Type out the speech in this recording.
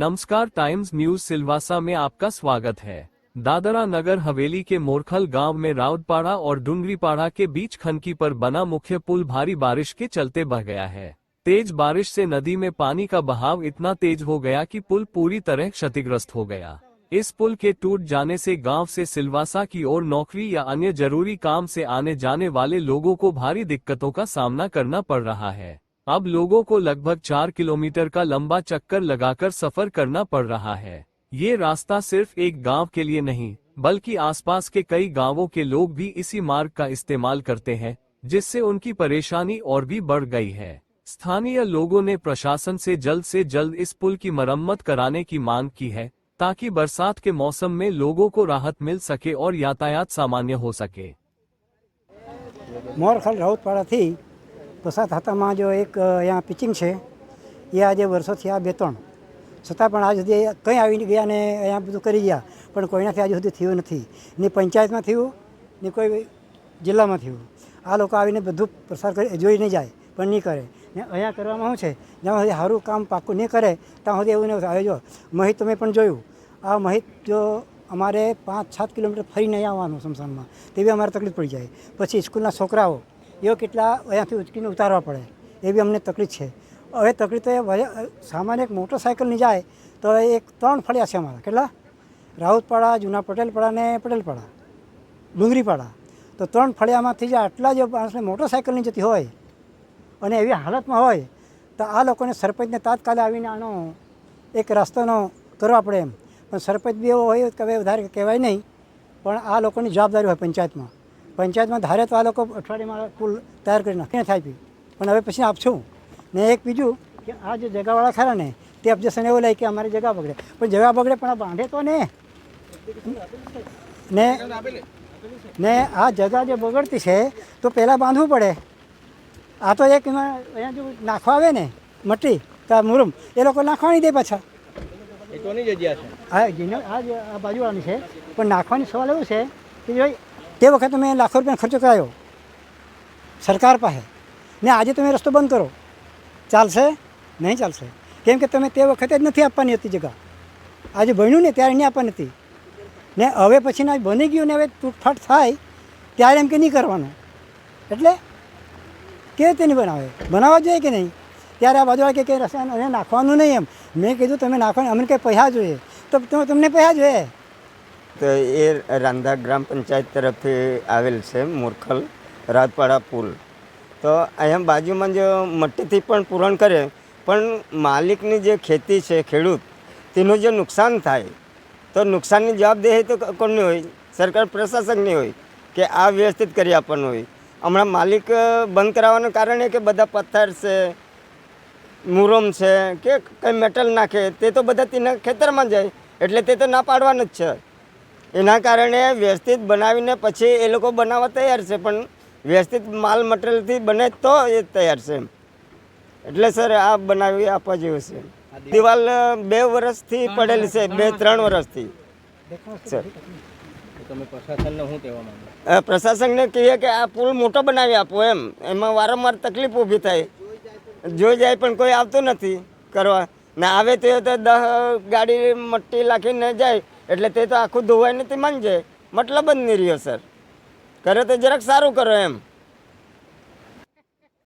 नमस्कार, times news Silvassa में आपका स्वागत है। दादरा नगर हवेली के मोरखल गांव में राउतपाड़ा और डुंगरीपाड़ा के बीच खनकी पर बना मुख्य पुल भारी बारिश के चलते बह गया है। तेज बारिश से नदी में पानी का बहाव इतना तेज हो गया कि पुल पूरी तरह क्षतिग्रस्त हो गया। इस पुल के टूट जाने से गांव से सिलवासा की ओर नौकरी या अन्य जरूरी काम से आने जाने वाले लोगों को भारी दिक्कतों का सामना करना पड़ रहा है। अब लोगों को लगभग 4 किलोमीटर का लंबा चक्कर लगाकर सफर करना पड़ रहा है। ये रास्ता सिर्फ एक गांव के लिए नहीं, बल्कि आसपास के कई गांवों के लोग भी इसी मार्ग का इस्तेमाल करते हैं, जिससे उनकी परेशानी और भी बढ़ गई है। स्थानीय लोगों ने प्रशासन से जल्द इस पुल की मरम्मत कराने की मांग की है, ताकि बरसात के मौसम में लोगों को राहत मिल सके और यातायात सामान्य हो सके। मोरखल राउतपाड़ा थी પસાર થતામાં જો એક અહીંયા પિચિંગ છે એ આજે વર્ષોથી આ 2-3 છતાં પણ આજ સુધી કંઈ આવી ગયા ને અહીંયા બધું કરી ગયા, પણ કોઈનાથી આજ સુધી થયું નથી. ને પંચાયતમાં થયું ને કોઈ જિલ્લામાં થયું. આ લોકો આવીને બધું પ્રસાર કરી જોઈ નહીં જાય, પણ નહીં કરે. ને અહીંયા કરવામાં શું છે, જ્યાં સુધી સારું કામ પાકું નહીં કરે ત્યાં સુધી એવું નહીં આવે. જો મહિત તમે પણ જોયું, આ મહિત જો અમારે 5-7 કિલોમીટર ફરીને અહીં આવવાનું સ્મશાનમાં, તેવી અમારે તકલીફ પડી જાય. પછી સ્કૂલના છોકરાઓ એવો કેટલા અહીંયાથી ઉચકીને ઉતારવા પડે, એવી અમને તકલીફ છે. હવે તકલીફ તો એ સામાન્ય એક મોટરસાઇકલની જાય તો એક 3 ફળિયા છે અમારા. કેટલા? રાઉતપાડા, જૂના પટેલપાડા ને પટેલપાડા, ડુંગરીપાડા. તો 3 ફળિયામાંથી જે આટલા જો માણસને મોટરસાઇકલની જતી હોય અને એવી હાલતમાં હોય તો આ લોકોને સરપંચને તાત્કાલિક આવીને આનો એક રસ્તાનો કરવા પડે એમ. પણ સરપંચ બી એવો હોય કે હવે વધારે કહેવાય નહીં, પણ આ લોકોની જવાબદારી હોય પંચાયતમાં ધારે તો આ લોકો અઠવાડિયામાં પુલ તૈયાર કરી નાખે થાય પી. પણ હવે પછી આપશું. ને એક બીજું કે આ જે જગાવાળા ખરા ને તે ઓબ્જેક્શન એવું લે કે અમારી જગા બગડે, પણ જગા બગડે પણ આ બાંધે તો ને આ જગા જે બગડતી છે તો પહેલાં બાંધવું પડે. આ તો એક એમાં અહીંયા જો નાખવા આવે ને મટ્ટી તો મુરમ એ લોકો નાખવાની દે પાછા. એ કોની જગ્યા છે? આ બાજુવાળાની છે, પણ નાખવાની સવાલ એવું છે કે જો તે વખતે મેં લાખો રૂપિયાનો ખર્ચો કરાયો સરકાર પાસે, ને આજે તમે રસ્તો બંધ કરો, ચાલશે? નહીં ચાલશે. કેમ કે તમે તે વખતે જ નથી આપવાની હતી જગ્યા. આજે બન્યું ને ત્યારે નહીં આપવાની હતી, ને હવે પછીના બની ગયું ને હવે તૂટફાટ થાય ત્યારે એમ કે નહીં કરવાનું. એટલે કેવી રીતે નહીં બનાવવા જોઈએ કે નહીં? ત્યારે આ બાજુવાળા કે રસ્તા નાખવાનું નહીં એમ. મેં કીધું તમે નાખવાનું, અમને કંઈ પૈસા જોઈએ તો તમને પૈસા જોઈએ. તો એ રાંધા ગ્રામ પંચાયત તરફથી આવેલ છે મોરખલ રાઉતપાડા પુલ. તો અહીંયા બાજુમાં જો મટ્ટીથી પણ પૂરણ કરે, પણ માલિકની જે ખેતી છે, ખેડૂત, તેનું જે નુકસાન થાય તો નુકસાનની જવાબદેહી તો કોની હોય? સરકાર પ્રશાસકની હોય કે આ વ્યવસ્થિત કરી આપવાનું હોય. હમણાં માલિક બંધ કરાવવાનું કારણ એ કે બધા પથ્થર છે, મુરમ છે કે કંઈ મેટલ નાખે તે તો બધા તેના ખેતરમાં જાય, એટલે તે તો ના પાડવાનું જ છે. એના કારણે વ્યવસ્થિત બનાવીને પછી એ લોકો બનાવવા તૈયાર છે, પણ વ્યવસ્થિત માલ મટીરિયલથી બને તો એ તૈયાર છે. એટલે સર આ બનાવી આપવા જેવું છે. દિવાલ 2 વર્ષથી પડેલી છે, 2-3 વર્ષથી. સર તમે પ્રશાસનને શું કહેવા માંગો? પ્રશાસનને કહીએ કે આ પુલ મોટો બનાવી આપો એમ. એમાં વારંવાર તકલીફ ઊભી થાય, જોઈ જાય પણ કોઈ આવતું નથી કરવા. ને આવે તો 10 ગાડી મટ્ટી લાખીને જાય, એટલે તે તો આખું ધોવાઈને તે માંગે, મતલબ જ નહીં રહ્યો. સર કરે તો જરાક સારું કરો એમ.